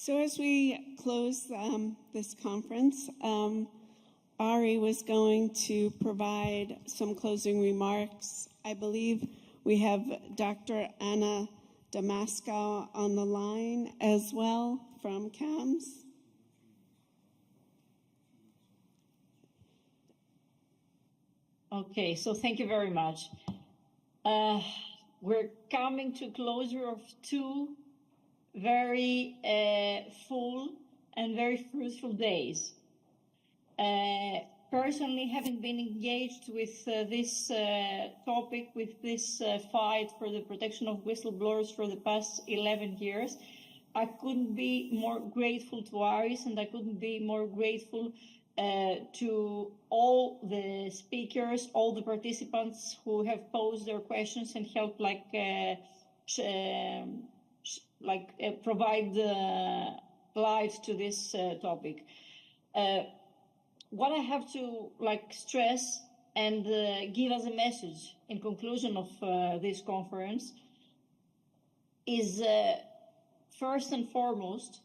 So as we close this conference, Ari was going to provide some closing remarks. I believe we have Dr. Anna Damanskou on the line as well from CAMS. Okay, so thank you very much. We're coming to closure of two very full and very fruitful days. Personally, having been engaged with this topic, with this fight for the protection of whistleblowers for the past 11 years, I couldn't be more grateful to Aris, and I couldn't be more grateful to all the speakers, all the participants who have posed their questions and helped provide light to this topic. What I have to stress and give as a message in conclusion of this conference is first and foremost,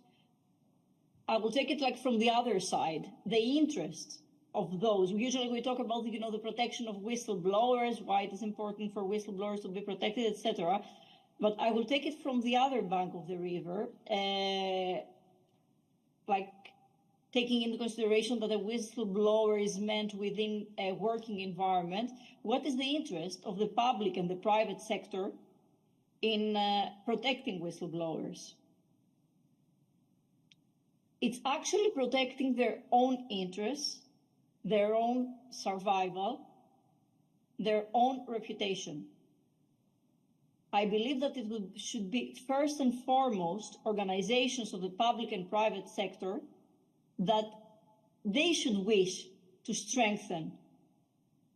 I will take it from the other side, the interest of those. Usually we talk about, the protection of whistleblowers, why it is important for whistleblowers to be protected, etc. But I will take it from the other bank of the river, taking into consideration that a whistleblower is meant within a working environment. What is the interest of the public and the private sector in protecting whistleblowers? It's actually protecting their own interests, their own survival, their own reputation. I believe that it should be first and foremost organizations of the public and private sector that they should wish to strengthen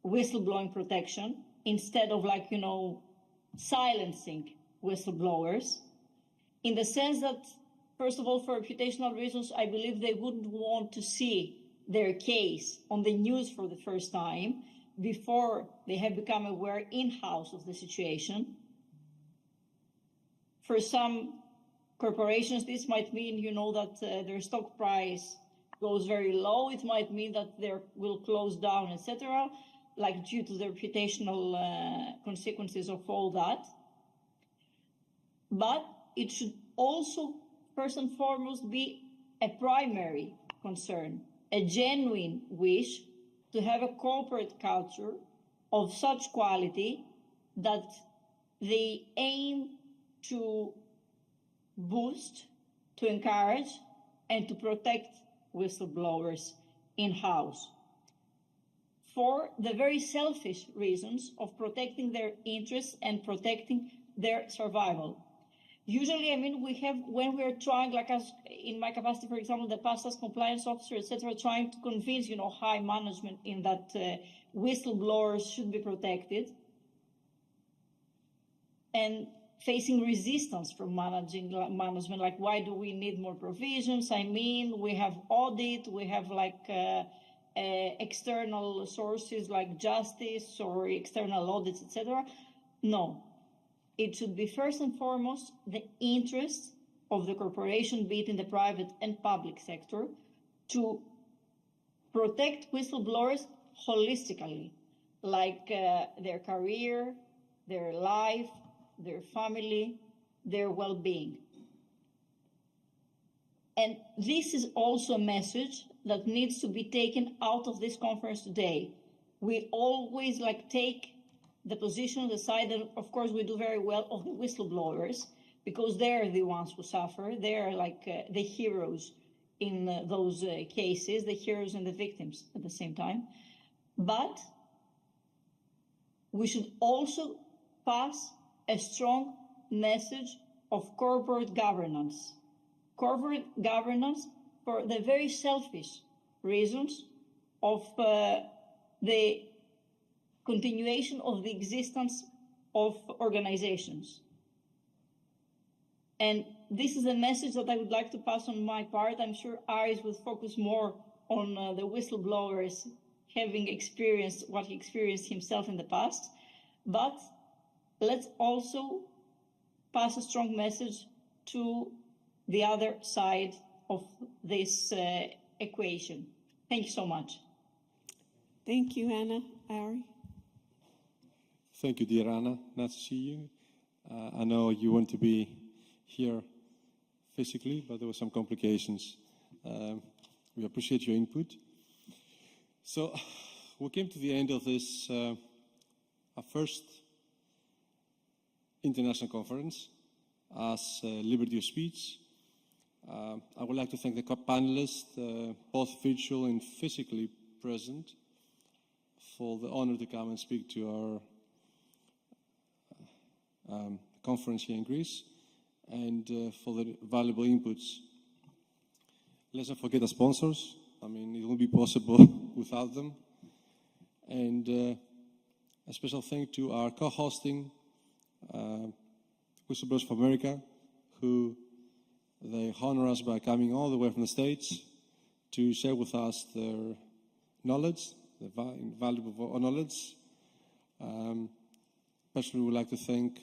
whistleblowing protection instead of silencing whistleblowers, in the sense that, first of all, for reputational reasons, I believe they wouldn't want to see their case on the news for the first time before they have become aware in-house of the situation. For some corporations, this might mean, that their stock price goes very low. It might mean that they will close down, etc., due to the reputational consequences of all that. But it should also, first and foremost, be a primary concern, a genuine wish to have a corporate culture of such quality that they aim to boost, to encourage, and to protect whistleblowers in-house for the very selfish reasons of protecting their interests and protecting their survival. Usually, we have, when we're trying, as in my capacity, for example, the past as compliance officer, etc., trying to convince, high management in that whistleblowers should be protected, and facing resistance from management, why do we need more provisions? We have audit, we have external sources like justice or external audits, etc. No. It should be first and foremost the interest of the corporation, be it in the private and public sector, to protect whistleblowers holistically, their career, their life, their family, their well-being. And this is also a message that needs to be taken out of this conference today. We always take the position on the side, and of course we do very well, of the whistleblowers, because they're the ones who suffer. They're the heroes in those cases, the heroes and the victims at the same time. But we should also pass a strong message of corporate governance. Corporate governance for the very selfish reasons of the continuation of the existence of organizations. And this is a message that I would like to pass on my part. I'm sure Aris will focus more on the whistleblowers having experienced what he experienced himself in the past. But let's also pass a strong message to the other side of this equation. Thank you so much. Thank you, Anna. Ari? Thank you, dear Anna. Nice to see you. I know you want to be here physically, but there were some complications. We appreciate your input. So we came to the end of this, our first international conference as liberty of speech. I would like to thank the panelists, both virtual and physically present, for the honor to come and speak to our conference here in Greece, and for the valuable inputs. Let's not forget the sponsors. I mean, it won't be possible without them. And a special thank to our co-hosting, Whistleblowers for America, who they honor us by coming all the way from the States to share with us their knowledge, their valuable knowledge. Especially, we would like to thank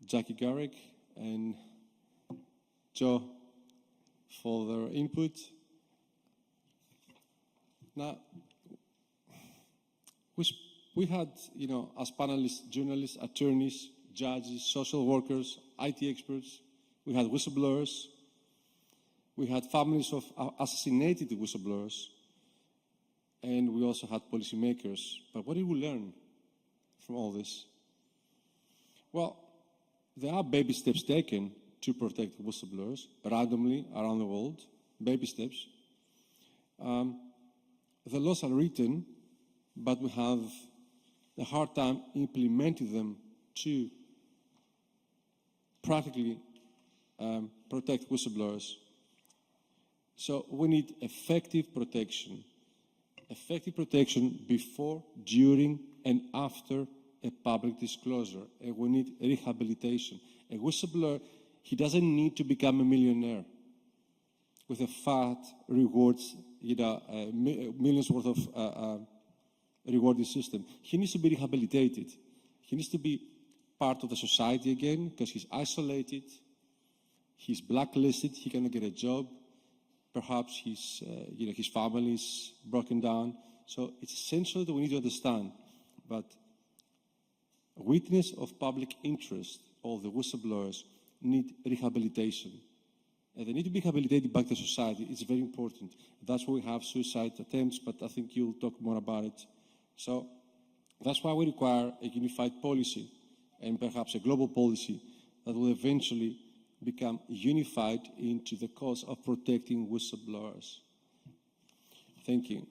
Jackie, Garrick, and Joe for their input. Now, we had, as panelists, journalists, attorneys, judges, social workers, IT experts. We had whistleblowers. We had families of assassinated whistleblowers. And we also had policymakers. But what did we learn from all this? Well, there are baby steps taken to protect whistleblowers randomly around the world, baby steps. The laws are written, but we have a hard time implementing them to practically protect whistleblowers. So we need effective protection before, during, and after a public disclosure. And we need rehabilitation. A whistleblower, he doesn't need to become a millionaire with a fat rewards, millions worth of rewarding system. He needs to be rehabilitated. He needs to be part of the society again, because he's isolated, he's blacklisted, he cannot get a job. Perhaps his family is broken down. So it's essential that we need to understand. But witness of public interest, all the whistleblowers, need rehabilitation. And they need to be rehabilitated back to society. It's very important. That's why we have suicide attempts, but I think you'll talk more about it. So that's why we require a unified policy, and perhaps a global policy that will eventually become unified into the cause of protecting whistleblowers. Thank you.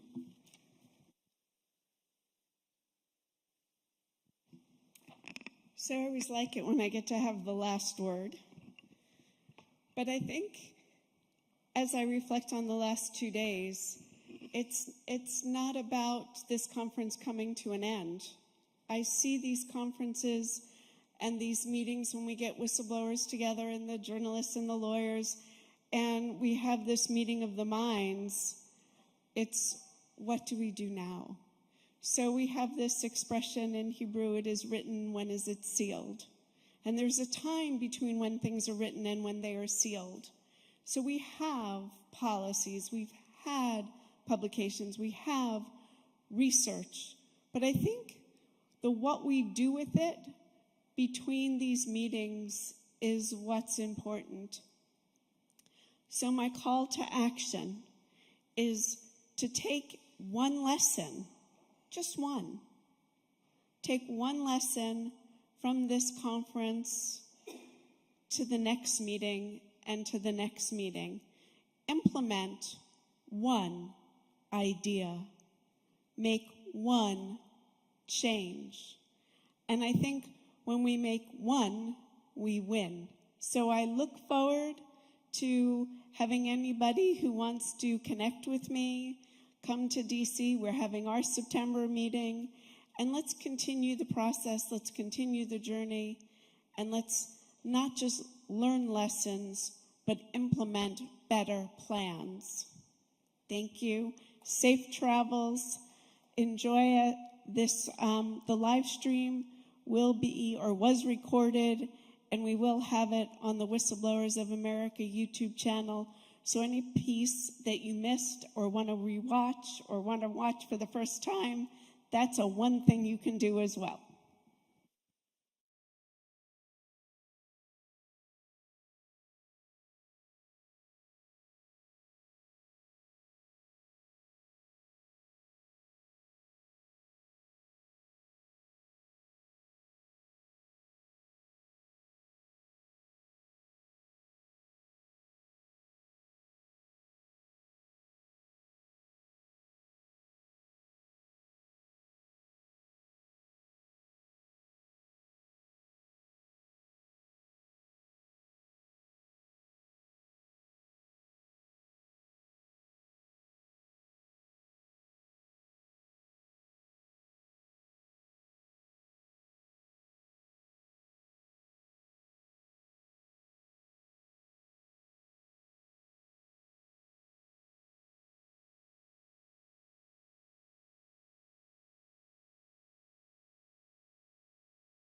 So I always like it when I get to have the last word. But I think, as I reflect on the last 2 days, it's not about this conference coming to an end. I see these conferences and these meetings when we get whistleblowers together and the journalists and the lawyers, and we have this meeting of the minds. It's, what do we do now? So we have this expression in Hebrew, it is written, when is it sealed? And there's a time between when things are written and when they are sealed. So we have policies, we've had publications, we have research. But I think what we do with it between these meetings is what's important. So my call to action is to take one lesson, just one. Take one lesson from this conference to the next meeting and to the next meeting. Implement one idea. Make one change. And I think when we make one, we win. So I look forward to having anybody who wants to connect with me come to DC. We're having our September meeting, and let's continue the process, let's continue the journey, and let's not just learn lessons, but implement better plans. Thank you. Safe travels. Enjoy this. The live stream will be or was recorded and we will have it on the Whistleblowers of America YouTube channel. So any piece that you missed or want to rewatch or want to watch for the first time, that's one thing you can do as well.